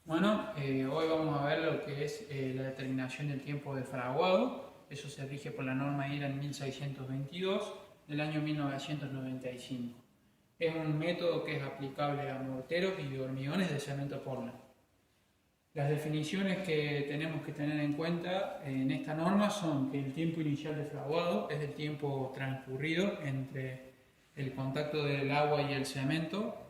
Bueno, hoy vamos a ver lo que es la determinación del tiempo de fraguado. Eso se rige por la norma IRAN 1622 del año 1995. Es un método que es aplicable a morteros y hormigones de cemento Portland. Las definiciones que tenemos que tener en cuenta en esta norma son que el tiempo inicial de fraguado es el tiempo transcurrido entre el contacto del agua y el cemento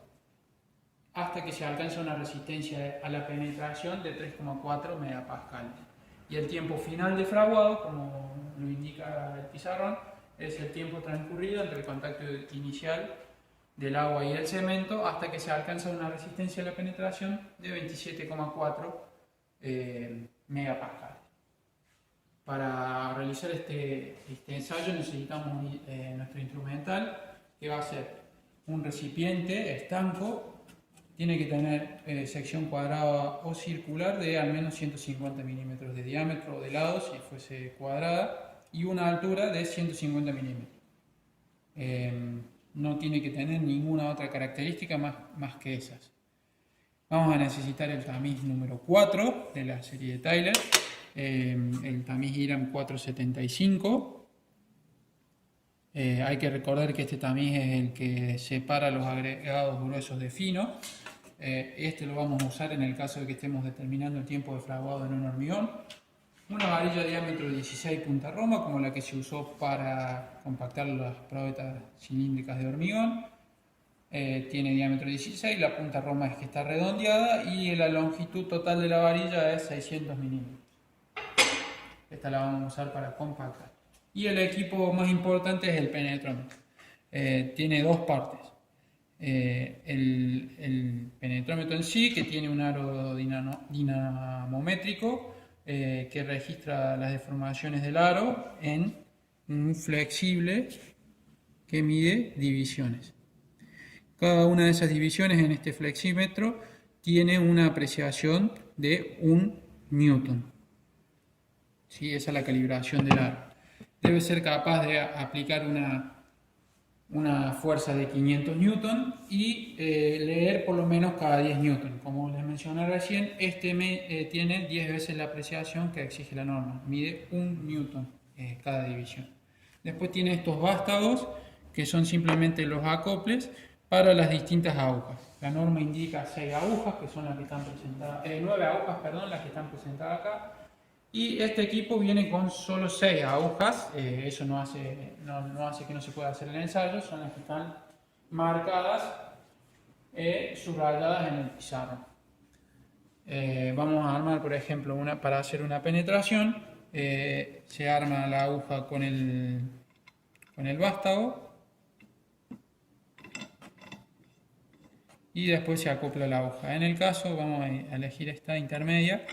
hasta que se alcanza una resistencia a la penetración de 3,4 megapascal. Y el tiempo final de fraguado, como lo indica el pizarrón, es el tiempo transcurrido entre el contacto inicial del agua y el cemento hasta que se alcanza una resistencia a la penetración de 27,4 megapascal. Para realizar este ensayo necesitamos nuestro instrumental, que va a ser un recipiente estanco. Tiene que tener sección cuadrada o circular de al menos 150 milímetros de diámetro o de lado, si fuese cuadrada, y una altura de 150 milímetros. No tiene que tener ninguna otra característica más que esas. Vamos a necesitar el tamiz número 4 de la serie de Tyler, el tamiz IRAM 475. Hay que recordar que este tamiz es el que separa los agregados gruesos de finos. Este lo vamos a usar en el caso de que estemos determinando el tiempo de fraguado en un hormigón. Una varilla de diámetro de 16 punta Roma, como la que se usó para compactar las probetas cilíndricas de hormigón. Tiene diámetro 16, la punta Roma es que está redondeada y la longitud total de la varilla es 600 milímetros. Esta la vamos a usar para compactar. Y el equipo más importante es el penetrómetro. Tiene dos partes. El penetrómetro en sí, que tiene un aro dinamométrico que registra las deformaciones del aro en un flexible que mide divisiones. Cada una de esas divisiones en este flexímetro tiene una apreciación de 1 newton. ¿Sí? Esa es la calibración del aro. Debe ser capaz de aplicar una fuerza de 500 newton y leer por lo menos cada 10 newton. Como les mencioné recién, tiene 10 veces la apreciación que exige la norma. Mide 1 newton cada división. Después tiene estos vástagos, que son simplemente los acoples para las distintas agujas. La norma indica 6 agujas, que son las que están presentadas, 9 agujas, perdón, las que están presentadas acá. Y este equipo viene con solo 6 agujas, eso no hace que no se pueda hacer el ensayo, son las que están marcadas, subrayadas en el pizarro. Vamos a armar, por ejemplo, para hacer una penetración, se arma la aguja con el vástago y después se acopla la aguja. En el caso vamos a elegir esta intermedia.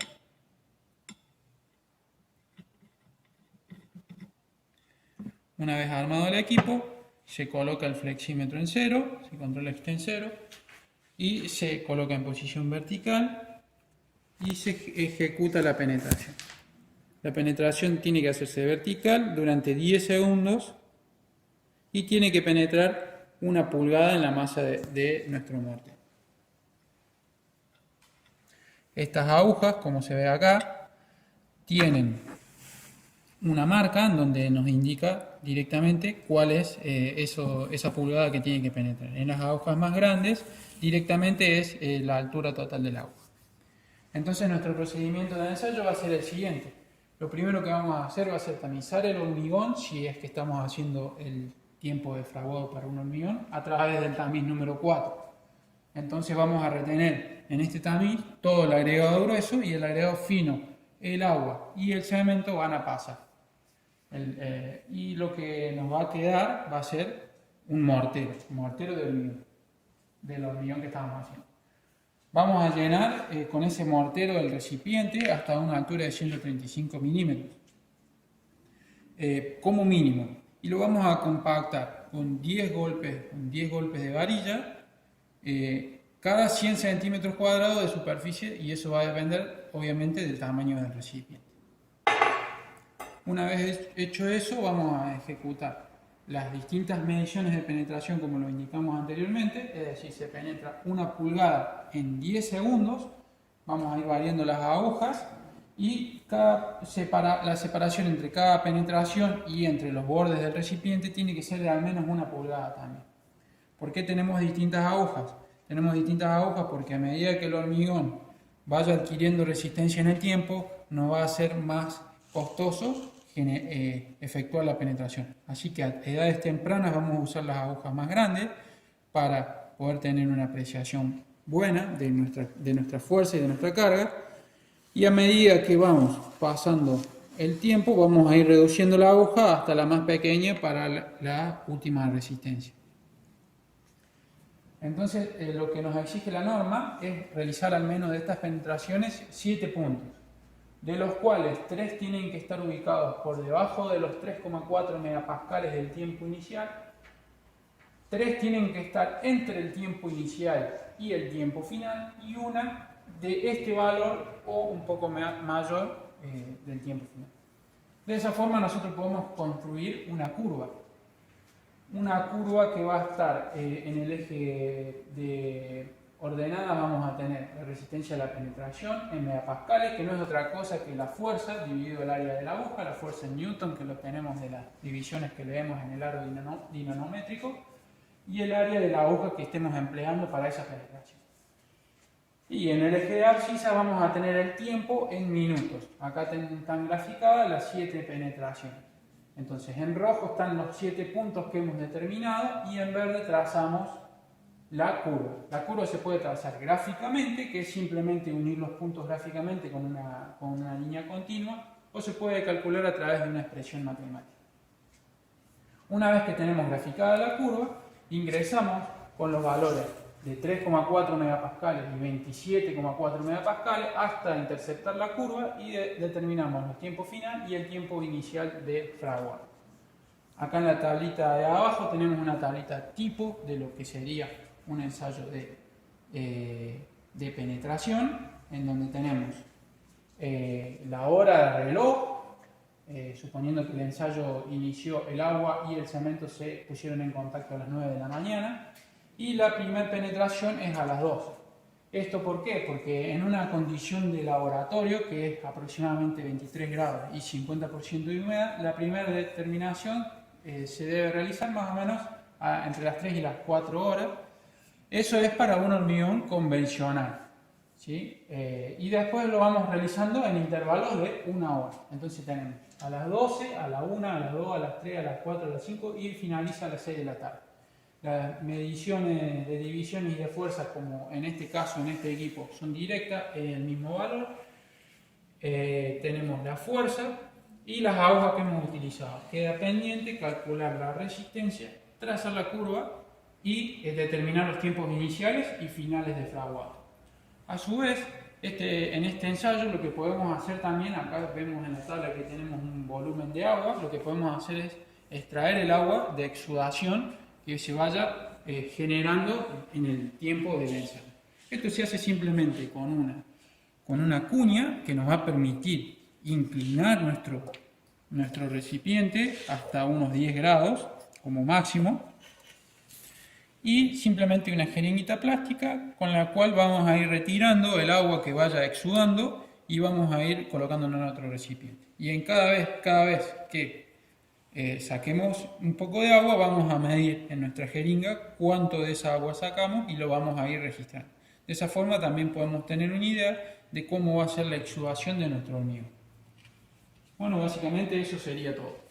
Una vez armado el equipo, se coloca el flexímetro en 0, se controla que esté en 0 y se coloca en posición vertical y se ejecuta la penetración. La penetración tiene que hacerse vertical durante 10 segundos y tiene que penetrar 1 pulgada en la masa de nuestro mortero. Estas agujas, como se ve acá, tienen una marca en donde nos indica directamente cuál es esa pulgada que tiene que penetrar. En las agujas más grandes directamente es la altura total del agua. Entonces nuestro procedimiento de ensayo va a ser el siguiente. Lo primero que vamos a hacer va a ser tamizar el hormigón, si es que estamos haciendo el tiempo de fraguado para un hormigón, a través del tamiz número 4. Entonces vamos a retener en este tamiz todo el agregado grueso y el agregado fino, el agua y el cemento van a pasar. Y lo que nos va a quedar va a ser un mortero de hormigón, del hormigón que estábamos haciendo. Vamos a llenar con ese mortero el recipiente hasta una altura de 135 milímetros, como mínimo. Y lo vamos a compactar con 10 golpes de varilla, cada 100 centímetros cuadrados de superficie, y eso va a depender obviamente del tamaño del recipiente. Una vez hecho eso, vamos a ejecutar las distintas mediciones de penetración como lo indicamos anteriormente, es decir, se penetra 1 pulgada en 10 segundos vamos a ir variando las agujas y la separación entre cada penetración y entre los bordes del recipiente tiene que ser de al menos 1 pulgada también. ¿Por qué tenemos distintas agujas? Tenemos distintas agujas porque a medida que el hormigón vaya adquiriendo resistencia en el tiempo, nos va a ser más costoso efectuar la penetración. Así que a edades tempranas vamos a usar las agujas más grandes para poder tener una apreciación buena de nuestra fuerza y de nuestra carga. Y a medida que vamos pasando el tiempo, vamos a ir reduciendo la aguja hasta la más pequeña para la última resistencia. Entonces, lo que nos exige la norma es realizar al menos de estas penetraciones 7 puntos, de los cuales 3 tienen que estar ubicados por debajo de los 3,4 megapascales del tiempo inicial, 3 tienen que estar entre el tiempo inicial y el tiempo final, y una de este valor o un poco mayor del tiempo final. De esa forma nosotros podemos construir una curva que va a estar en el eje de ordenada. Vamos a tener la resistencia a la penetración en megapascales, que no es otra cosa que la fuerza dividido el área de la aguja, la fuerza en Newton, que lo tenemos de las divisiones que leemos en el aro dinamométrico, y el área de la aguja que estemos empleando para esa penetración. Y en el eje de abscisa vamos a tener el tiempo en minutos. Acá están graficadas las 7 penetraciones. Entonces en rojo están los 7 puntos que hemos determinado y en verde trazamos la curva. La curva se puede trazar gráficamente, que es simplemente unir los puntos gráficamente con una línea continua, o se puede calcular a través de una expresión matemática. Una vez que tenemos graficada la curva, ingresamos con los valores de 3,4 megapascales y 27,4 megapascales hasta interceptar la curva y determinamos el tiempo final y el tiempo inicial de fraguado. Acá en la tablita de abajo tenemos una tablita tipo de lo que sería un ensayo de penetración, en donde tenemos la hora de reloj, suponiendo que el ensayo inició, el agua y el cemento se pusieron en contacto a las 9 de la mañana, y la primera penetración es a las 12. ¿Esto por qué? Porque en una condición de laboratorio, que es aproximadamente 23 grados y 50% de humedad, la primera determinación se debe realizar más o menos entre las 3 y las 4 horas. Eso es para un hormigón convencional, ¿sí? Y después lo vamos realizando en intervalos de 1 hora. Entonces tenemos a las 12, a la 1, a las 2, a las 3, a las 4, a las 5 y finaliza a las 6 de la tarde. Las mediciones de divisiones y de fuerzas, como en este caso, en este equipo, son directas, es el mismo valor. Tenemos la fuerza y las agujas que hemos utilizado. Queda pendiente calcular la resistencia, trazar la curva y determinar los tiempos iniciales y finales de fraguado. A su vez, en este ensayo lo que podemos hacer también, acá vemos en la tabla que tenemos un volumen de agua, lo que podemos hacer es extraer el agua de exudación que se vaya generando en el tiempo del ensayo. Esto se hace simplemente con una cuña que nos va a permitir inclinar nuestro recipiente hasta unos 10 grados como máximo, y simplemente una jeringuita plástica con la cual vamos a ir retirando el agua que vaya exudando y vamos a ir colocándola en otro recipiente. Y en cada vez que saquemos un poco de agua, vamos a medir en nuestra jeringa cuánto de esa agua sacamos y lo vamos a ir registrando. De esa forma también podemos tener una idea de cómo va a ser la exudación de nuestro hormigón. Bueno, básicamente eso sería todo.